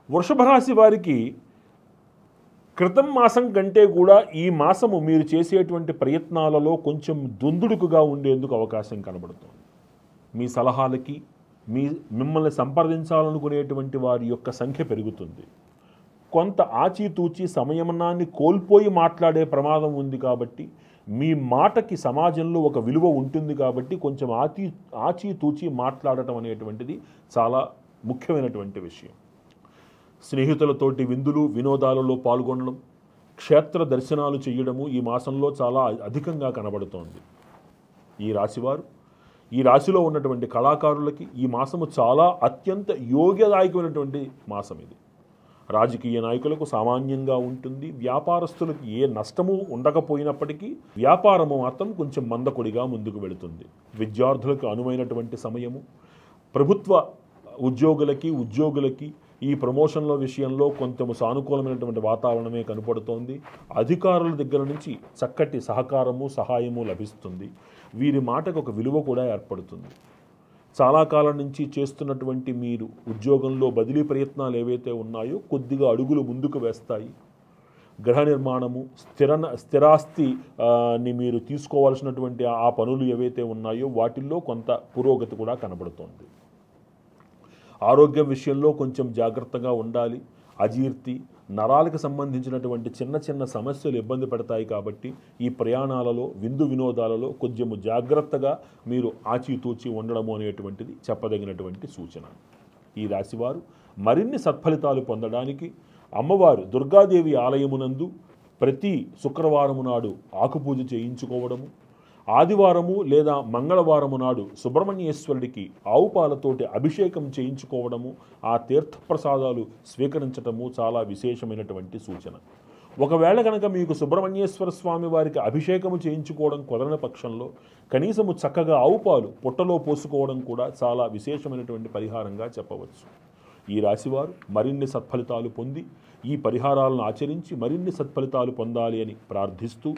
వృషభ రాశి వారికి క్రితం మాసం కంటే కూడా ఈ మాసము మీరు చేసేటువంటి ప్రయత్నాలలో కొంచెం దుందుడుకుగా ఉండేందుకు అవకాశం కనబడుతుంది. మీ సలహాలకి మిమ్మల్ని సంప్రదించాలనుకునేటువంటి వారి యొక్క సంఖ్య పెరుగుతుంది. కొంత ఆచితూచి సమయమనాన్ని కోల్పోయి మాట్లాడే ప్రమాదం ఉంది కాబట్టి మీ మాటకి సమాజంలో ఒక విలువ ఉంటుంది కాబట్టి కొంచెం ఆచితూచి మాట్లాడటం అనేటువంటిది చాలా ముఖ్యమైనటువంటి విషయం. స్నేహితులతోటి విందులు వినోదాలలో పాల్గొనడం, క్షేత్ర దర్శనాలు చేయడము ఈ మాసంలో చాలా అధికంగా కనబడుతోంది. ఈ రాశిలో ఉన్నటువంటి కళాకారులకి ఈ మాసము చాలా అత్యంత యోగ్యదాయకమైనటువంటి మాసం ఇది. రాజకీయ నాయకులకు సామాన్యంగా ఉంటుంది. వ్యాపారస్తులకు ఏ నష్టము ఉండకపోయినప్పటికీ వ్యాపారము మాత్రం కొంచెం మందకొడిగా ముందుకు వెళుతుంది. విద్యార్థులకు అనువైనటువంటి సమయము. ప్రభుత్వ ఉద్యోగులకి ఈ ప్రమోషన్ల విషయంలో కొంచెం సానుకూలమైనటువంటి వాతావరణమే కనపడుతోంది. అధికారుల దగ్గర నుంచి చక్కటి సహాయము లభిస్తుంది. వీరి మాటకు ఒక విలువ కూడా ఏర్పడుతుంది. చాలా కాలం నుంచి చేస్తున్నటువంటి మీరు ఉద్యోగంలో బదిలీ ప్రయత్నాలు ఏవైతే ఉన్నాయో కొద్దిగా అడుగులు ముందుకు వేస్తాయి. గృహ నిర్మాణము, స్థిరాస్తిని మీరు తీసుకోవాల్సినటువంటి ఆ పనులు ఏవైతే ఉన్నాయో వాటిల్లో కొంత పురోగతి కూడా కనబడుతోంది. ఆరోగ్యం విషయంలో కొంచెం జాగ్రత్తగా ఉండాలి. అజీర్తి, నరాలకు సంబంధించినటువంటి చిన్న సమస్యలు ఇబ్బంది పెడతాయి కాబట్టి ఈ ప్రయాణాలలో వినోదాలలో కొంచెం జాగ్రత్తగా మీరు ఆచితూచి ఉండడము అనేటువంటిది చెప్పదగినటువంటి సూచన. ఈ రాశివారు మరిన్ని సత్ఫలితాలు పొందడానికి అమ్మవారు దుర్గాదేవి ఆలయమునందు ప్రతి శుక్రవారము నాడు ఆకుపూజ చేయించుకోవడము, ఆదివారము లేదా మంగళవారము నాడు సుబ్రహ్మణ్యేశ్వరుడికి ఆవు పాలతోటి అభిషేకం చేయించుకోవడము, ఆ తీర్థప్రసాదాలు స్వీకరించటము చాలా విశేషమైనటువంటి సూచన. ఒకవేళ కనుక మీకు సుబ్రహ్మణ్యేశ్వర స్వామి వారికి అభిషేకము చేయించుకోవడం కుదరని పక్షంలో కనీసము చక్కగా ఆవు పాలు పొట్టలో పోసుకోవడం కూడా చాలా విశేషమైనటువంటి పరిహారంగా చెప్పవచ్చు. ఈ రాశివారు మరిన్ని సత్ఫలితాలు పొంది ఈ పరిహారాలను ఆచరించి మరిన్ని సత్ఫలితాలు పొందాలి అని ప్రార్థిస్తూ